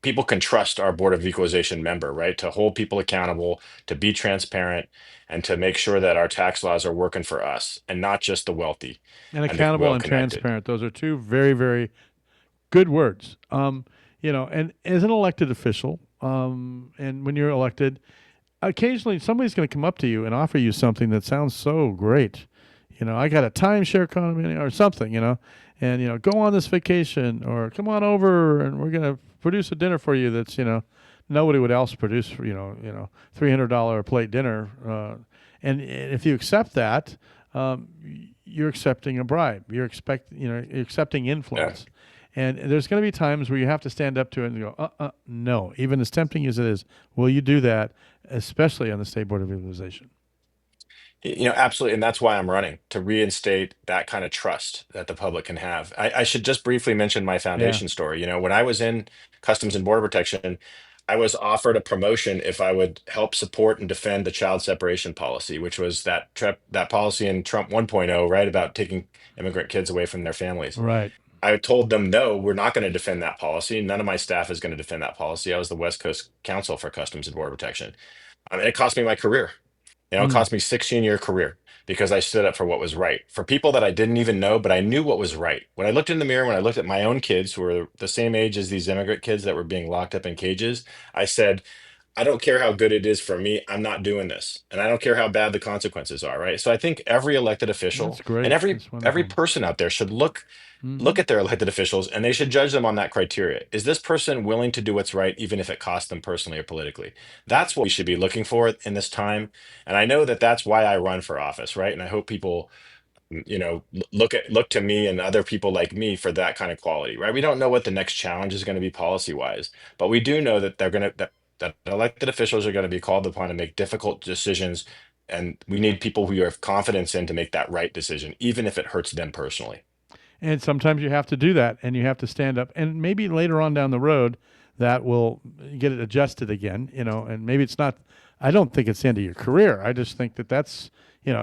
people can trust our Board of Equalization member, right? To hold people accountable, to be transparent, and to make sure that our tax laws are working for us and not just the wealthy. And accountable and transparent. Those are two very, very good words. And as an elected official, and when you're elected, occasionally somebody's going to come up to you and offer you something that sounds so great. I got a timeshare economy or something, and, go on this vacation or come on over and we're going to produce a dinner for you that's, nobody would else produce for, $300 a plate dinner. And if you accept that, you're accepting a bribe. You're accepting influence. Yeah. And there's going to be times where you have to stand up to it and go, no, even as tempting as it is, will you do that, especially on the State Board of Legalization? Absolutely. And that's why I'm running, to reinstate that kind of trust that the public can have. I should just briefly mention my foundation story. When I was in Customs and Border Protection, I was offered a promotion if I would help support and defend the child separation policy, which was that policy in Trump 1.0, right, about taking immigrant kids away from their families. Right. I told them, no, we're not going to defend that policy. None of my staff is going to defend that policy. I was the West Coast Counsel for Customs and Border Protection. It cost me my career. It cost me a 16-year career because I stood up for what was right. For people that I didn't even know, but I knew what was right. When I looked in the mirror, when I looked at my own kids who were the same age as these immigrant kids that were being locked up in cages, I said, I don't care how good it is for me. I'm not doing this. And I don't care how bad the consequences are, right? So I think every elected official and every person out there should look at their elected officials and they should judge them on that criteria. Is this person willing to do what's right, even if it costs them personally or politically? That's what we should be looking for in this time. And I know that that's why I run for office, right? And I hope people look to me and other people like me for that kind of quality, right? We don't know what the next challenge is going to be policy wise, but we do know that that elected officials are going to be called upon to make difficult decisions and we need people who you have confidence in to make that right decision, even if it hurts them personally. And sometimes you have to do that, and you have to stand up. And maybe later on down the road, that will get it adjusted again. And maybe it's not. I don't think it's the end of your career. I just think that that's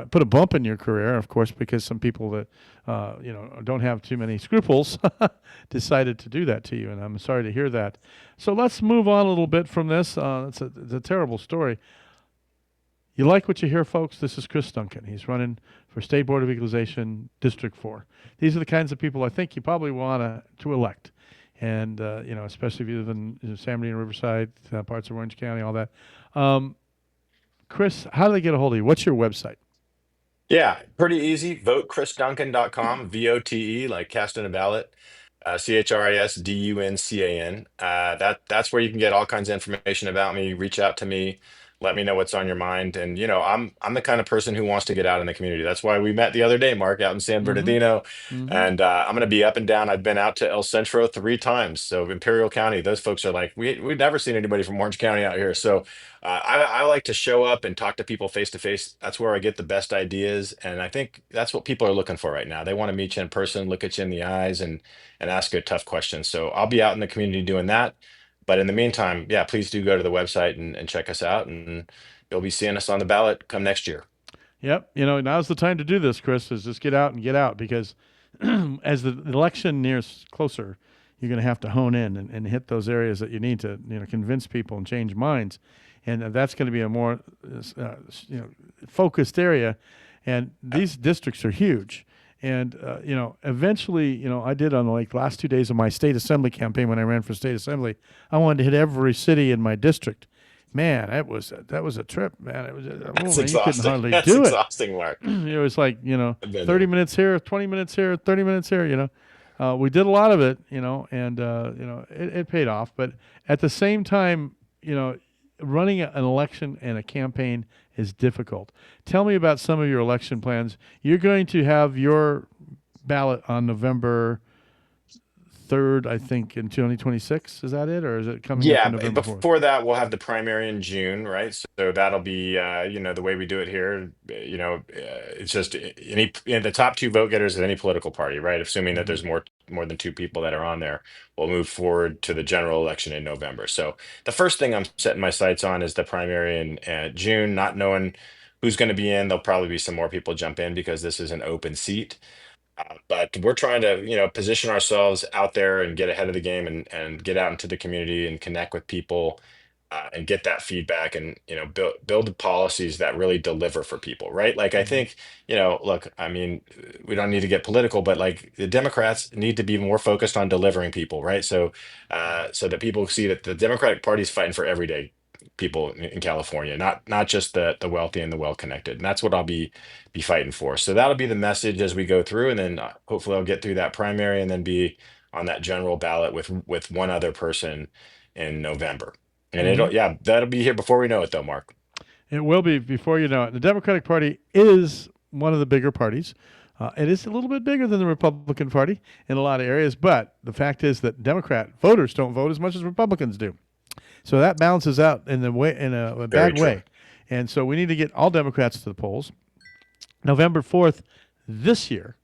put a bump in your career, of course, because some people that don't have too many scruples decided to do that to you, and I'm sorry to hear that. So let's move on a little bit from this. It's a terrible story. You like what you hear, folks? This is Chris Duncan. He's running for State Board of Equalization, District 4. These are the kinds of people I think you probably want to elect. And, especially if you live in San Bernardino, Riverside, parts of Orange County, all that. Chris, how do they get a hold of you? What's your website? Yeah, pretty easy. VoteChrisDuncan.com, VOTE, like casting a ballot. ChrisDuncan. That's where you can get all kinds of information about me. Reach out to me, let me know what's on your mind. And I'm the kind of person who wants to get out in the community. That's why we met the other day, Mark, out in San Bernardino. And I'm going to be up and down. I've been out to El Centro 3 times. So Imperial County, those folks are like, we've never seen anybody from Orange County out here. So I like to show up and talk to people face to face. That's where I get the best ideas. And I think that's what people are looking for right now. They want to meet you in person, look at you in the eyes, and ask you a tough question. So I'll be out in the community doing that. But in the meantime, yeah, please do go to the website and check us out, and you'll be seeing us on the ballot come next year. Yep. Now's the time to do this, Chris, is just get out, because as the election nears closer, you're going to have to hone in and hit those areas that you need to, convince people and change minds. And that's going to be a more, focused area. And these districts are huge. And, eventually, I did on the last 2 days of my state assembly campaign when I ran for state assembly, I wanted to hit every city in my district. Man, that was a trip, man. It was That's you exhausting. couldn't hardly That's do exhausting, Mark. it was like, I've been 30 there. minutes here, 20 minutes here, 30 minutes here, we did a lot of it, and, it paid off. But at the same time, running an election and a campaign is difficult. Tell me about some of your election plans. You're going to have your ballot on November 3rd, I think, in 2026. Is that it, or is it coming up Yeah, in November 4th? before that, we'll have the primary in June, right? So that'll be, the way we do it here. It's just the top 2 vote getters at any political party, right? Assuming that there's more than 2 people that are on there, we'll move forward to the general election in November. So the first thing I'm setting my sights on is the primary in June, not knowing who's going to be in. There'll probably be some more people jump in because this is an open seat. But we're trying to, position ourselves out there and get ahead of the game and get out into the community and connect with people and get that feedback and, build the policies that really deliver for people, right? Like, I think, look, I mean, we don't need to get political, but like the Democrats need to be more focused on delivering people, right? So that people see that the Democratic Party is fighting for everyday people in California, not just the wealthy and the well-connected. And that's what I'll be fighting for. So that'll be the message as we go through, and then hopefully I'll get through that primary and then be on that general ballot with one other person in November. And that'll be here before we know it, though, Mark. It will be before you know it. The Democratic Party is one of the bigger parties. It is a little bit bigger than the Republican Party in a lot of areas, but the fact is that Democrat voters don't vote as much as Republicans do. So that balances out in a bad way. And so we need to get all Democrats to the polls. November 4th this year,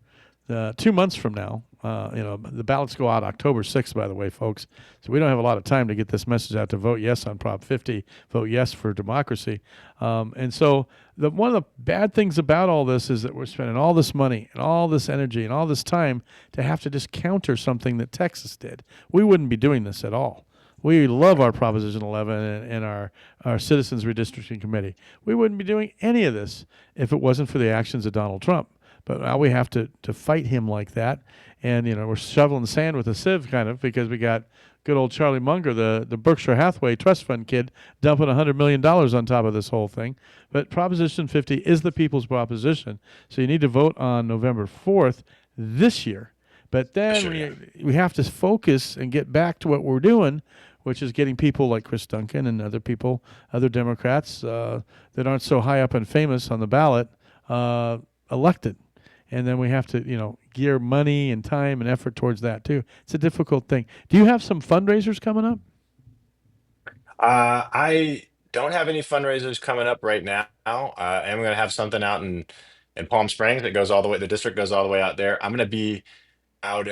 2 months from now, the ballots go out October 6th, by the way, folks. So we don't have a lot of time to get this message out to vote yes on Prop 50, vote yes for democracy. And so one of the bad things about all this is that we're spending all this money and all this energy and all this time to have to just counter something that Texas did. We wouldn't be doing this at all. We love our Proposition 11 and our Citizens Redistricting Committee. We wouldn't be doing any of this if it wasn't for the actions of Donald Trump. But now we have to fight him like that. And, we're shoveling sand with a sieve kind of because we got good old Charlie Munger, the Berkshire Hathaway Trust Fund kid, dumping $100 million on top of this whole thing. But Proposition 50 is the people's proposition. So you need to vote on November 4th this year. But then we have to focus and get back to what we're doing, which is getting people like Chris Duncan and other people, other Democrats that aren't so high up and famous on the ballot, elected. And then we have to, gear money and time and effort towards that too. It's a difficult thing. Do you have some fundraisers coming up? I don't have any fundraisers coming up right now. I'm going to have something out in Palm Springs that goes all the way. The district goes all the way out there. I'm going to be out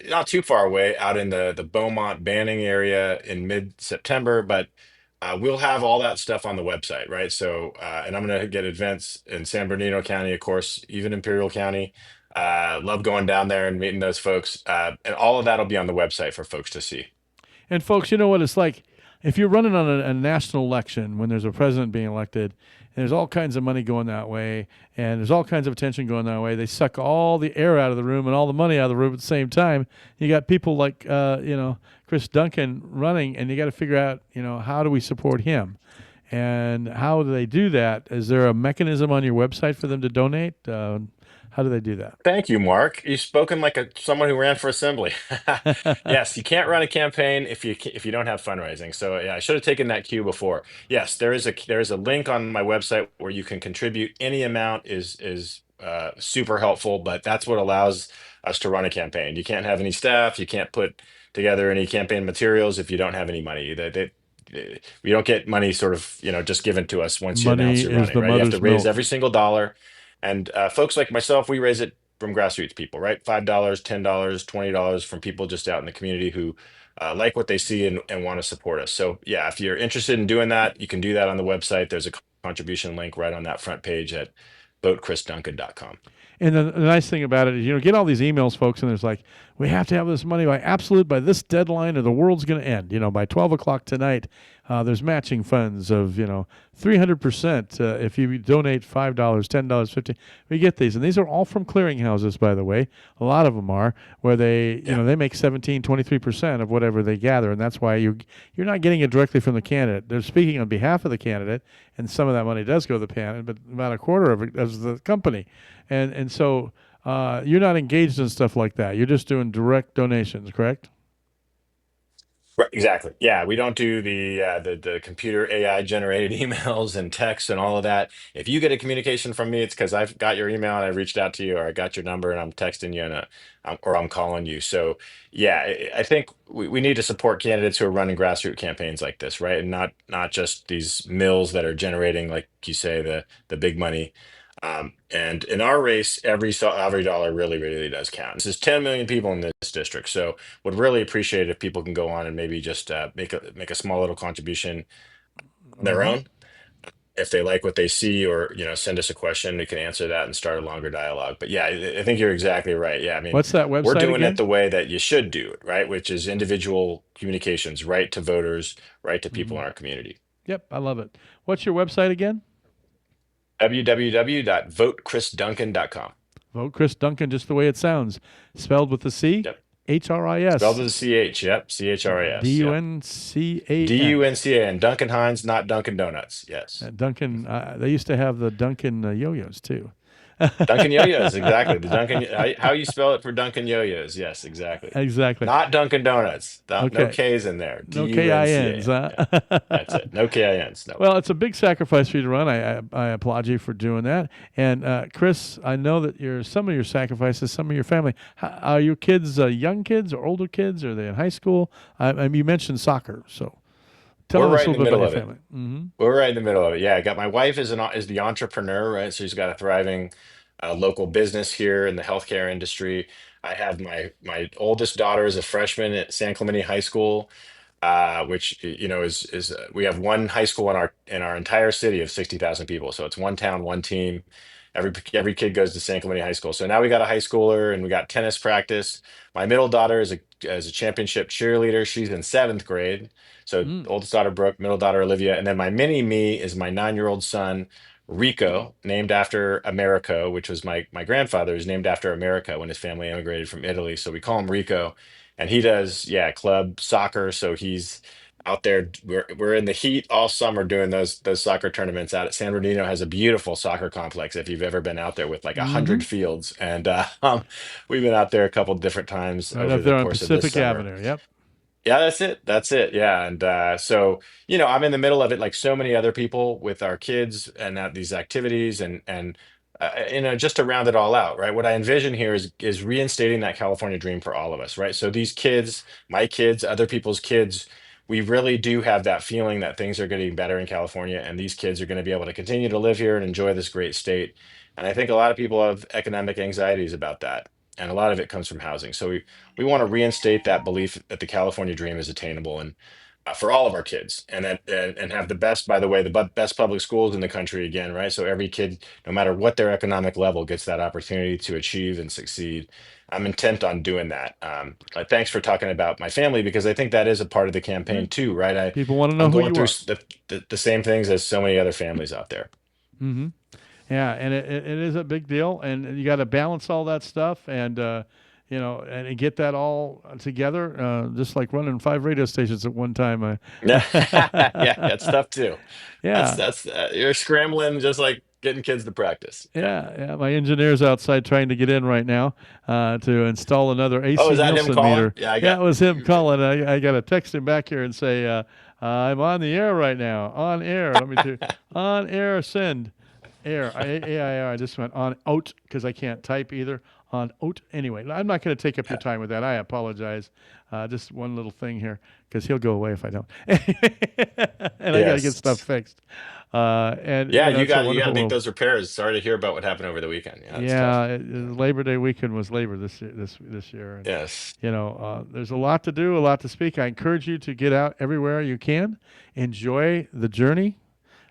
not too far away, out in the Beaumont Banning area in mid-September, but we'll have all that stuff on the website, right? So, and I'm going to get events in San Bernardino County, of course, even Imperial County. Love going down there and meeting those folks, and all of that'll be on the website for folks to see. And folks, you know what it's like if you're running on a national election when there's a president being elected, and there's all kinds of money going that way, and there's all kinds of attention going that way. They suck all the air out of the room and all the money out of the room at the same time. You got people like Chris Duncan running, and you got to figure out how do we support him, and how do they do that? Is there a mechanism on your website for them to donate? How do they do that? Thank you, Mark. You've spoken like someone who ran for assembly. Yes, you can't run a campaign if you don't have fundraising. So yeah, I should have taken that cue before. Yes, there is a link on my website where you can contribute. Any amount is super helpful, but that's what allows us to run a campaign. You can't have any staff. You can't put together any campaign materials if you don't have any money. We don't get money sort of just given to us once you announce Money you're is running, the right? You have to mother's raise milk. every single dollar. And folks like myself, we raise it from grassroots people, right? $5, $10, $20 from people just out in the community who like what they see and want to support us. So yeah, if you're interested in doing that, you can do that on the website. There's a contribution link right on that front page at votechrisduncan.com. And the nice thing about it is, get all these emails, folks, and there's like, we have to have this money by this deadline or the world's going to end. By 12 o'clock tonight, there's matching funds of, 300% if you donate $5, $10, $50. We get these. And these are all from clearinghouses, by the way. A lot of them are, where they, they make 17, 23% of whatever they gather. And that's why you're not getting it directly from the candidate. They're speaking on behalf of the candidate, and some of that money does go to the candidate, but about a quarter of it is the company. And so you're not engaged in stuff like that. You're just doing direct donations, correct? Right, exactly. Yeah, we don't do the computer AI generated emails and texts and all of that. If you get a communication from me, it's because I've got your email and I reached out to you, or I got your number and I'm texting you or I'm calling you. So yeah, I think we need to support candidates who are running grassroots campaigns like this, right? And not just these mills that are generating, like you say, the big money. And in our race, every dollar really, really does count. This is 10 million people in this district, so would really appreciate it if people can go on and maybe just make a small little contribution on their own. If they like what they see, or send us a question, we can answer that and start a longer dialogue. But yeah, I think you're exactly right. Yeah, I mean, What's that website we're doing again? it the way that you should do it, right? Which is individual communications, right to voters, right to people in our community. Yep, I love it. What's your website again? www.votechrisduncan.com. Vote Chris Duncan, just the way it sounds. Spelled with a C? Yep. H-R-I-S. Spelled with a CH. Yep. CHRIS. D-U-N-C-A-N. D-U-N-C-A-N. Duncan Hines, not Dunkin' Donuts. Yes. Duncan, they used to have the Duncan yo-yos, too. Dunkin' Yo-Yos, exactly. The Dunkin', how you spell it for Dunkin' Yo-Yos? Yes, exactly. Exactly. Not Dunkin' Donuts. No Okay. K's in there. No D-U-N-C-A-N. K-I-Ns, huh? Yeah, that's it. No K-I-Ns. No. Well, it's a big sacrifice for you to run. I applaud you for doing that. And Chris, I know that some of your sacrifices, some of your family. Are your kids young kids or older kids? Are they in high school? You mentioned soccer, so tell We're us right a in little the bit middle about your of family. Mm-hmm. We're right in the middle of it. Yeah, I got my wife is the entrepreneur, right? So she's got a thriving local business here in the healthcare industry. I have my oldest daughter is a freshman at San Clemente High School, which is we have one high school in our entire city of 60,000 people. So it's one town, one team. Every kid goes to San Clemente High School. So now we got a high schooler and we got tennis practice. My middle daughter is a championship cheerleader. She's in 7th grade. So oldest daughter Brooke, middle daughter Olivia, and then my mini me is my 9-year-old son Rico, named after Americo, which was my grandfather is named after America when his family immigrated from Italy. So we call him Rico, and he does club soccer. So he's out there. We're in the heat all summer doing those soccer tournaments out at San Bernardino. Has a beautiful soccer complex if you've ever been out there with like 100 fields, and we've been out there a couple different times Right over up there the on course of this Pacific summer. Avenue. Yep. Yeah, that's it. That's it. Yeah. And so, I'm in the middle of it like so many other people with our kids and these activities and just to round it all out, right? What I envision here is reinstating that California dream for all of us, right? So these kids, my kids, other people's kids, we really do have that feeling that things are getting better in California, and these kids are going to be able to continue to live here and enjoy this great state. And I think a lot of people have economic anxieties about that. And a lot of it comes from housing. So we want to reinstate that belief that the California dream is attainable, and for all of our kids, and that and have the best, by the way, the best public schools in the country again, right? So every kid, no matter what their economic level, gets that opportunity to achieve and succeed. I'm intent on doing that. But thanks for talking about my family, because I think that is a part of the campaign too, right? People want to know I'm who going you through are. the same things as so many other families out there. Mm-hmm. Yeah, and it is a big deal, and you got to balance all that stuff, and and get that all together. Just like running 5 radio stations at one time. Yeah, yeah, that's tough too. Yeah, That's you're scrambling just like getting kids to practice. yeah. My engineer's outside trying to get in right now to install another AC Oh, is that him Nielsen calling? meter. Yeah, It was him calling. I got to text him back here and say, I'm on the air right now. On air. Let me do on air. Send air. AIR. I just went on out because I can't type either. On out. Anyway, I'm not going to take up your time with that. I apologize. Just one little thing here, because he'll go away if I don't. And I got to get stuff fixed. And Yeah, you know, you it's a got to wonderful make little- those repairs. Sorry to hear about what happened over the weekend. Yeah, it's tough. Labor Day weekend was Labor this year. And, Yes. there's a lot to do, a lot to speak. I encourage you to get out everywhere you can. Enjoy the journey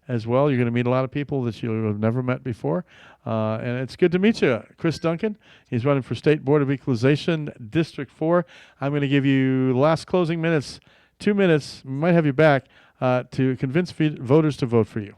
as well. You're going to meet a lot of people that you have never met before. And it's good to meet you. Chris Duncan, he's running for State Board of Equalization, District 4. I'm going to give you the last closing minutes, 2 minutes. We might have you back to convince voters to vote for you.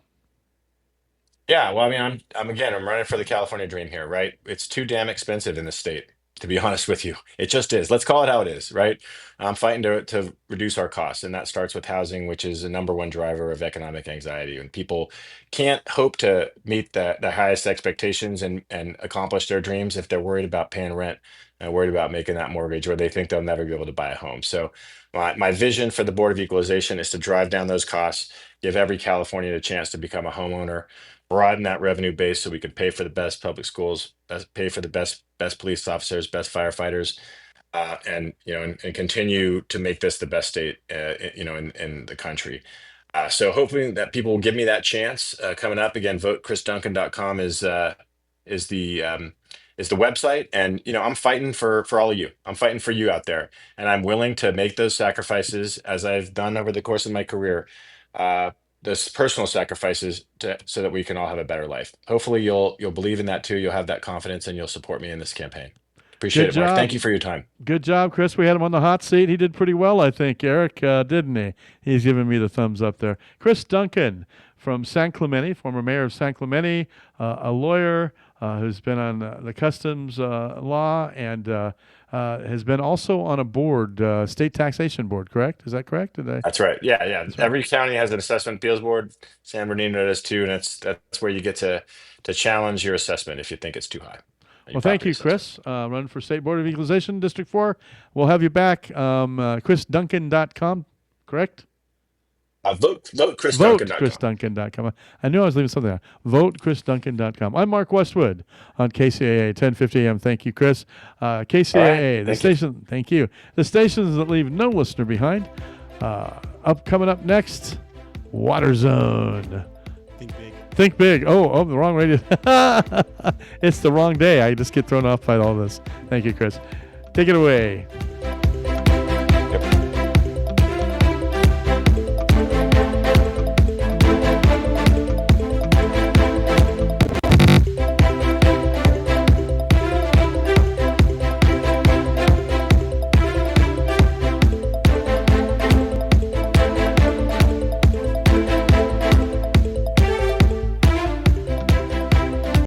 Yeah, well, I mean, I'm running for the California dream here, right? It's too damn expensive in the state, to be honest with you. It just is. Let's call it how it is, right? I'm fighting to reduce our costs, and that starts with housing, which is the number one driver of economic anxiety. And people can't hope to meet the highest expectations and accomplish their dreams if they're worried about paying rent and worried about making that mortgage, or they think they'll never be able to buy a home. So my vision for the Board of Equalization is to drive down those costs, give every Californian a chance to become a homeowner, broaden that revenue base so we could pay for the best public schools, pay for the best police officers, best firefighters, and continue to make this the best state in the country. So hoping that people will give me that chance coming up. Again, votechrisduncan.com is the website, and I'm fighting for all of you. I'm fighting for you out there, and I'm willing to make those sacrifices as I've done over the course of my career. Those personal sacrifices so that we can all have a better life. Hopefully you'll believe in that too. You'll have that confidence, and you'll support me in this campaign. Appreciate Good it, Mark. job. Thank you for your time. Good job, Chris. We had him on the hot seat. He did pretty well, I think, Eric, didn't he? He's giving me the thumbs up there. Chris Duncan from San Clemente, former mayor of San Clemente, a lawyer who's been on the customs law and has been also on a board, state taxation board, correct? Is that correct? That's right. Yeah. Every county has an assessment appeals board. San Bernardino does too, and that's where you get to challenge your assessment if you think it's too high. Well, thank you, Chris. Running for State Board of Equalization, District 4. We'll have you back. ChrisDuncan.com, correct? VoteChrisDuncan.com. VoteChrisDuncan.com. I knew I was leaving something out. VoteChrisDuncan.com. I'm Mark Westwood on KCAA 1050 AM. Thank you, Chris. KCAA, the station. Thank you. The stations that leave no listener behind. Coming up next, Water Zone. Think big. Oh, the wrong radio. It's the wrong day. I just get thrown off by all this. Thank you, Chris. Take it away.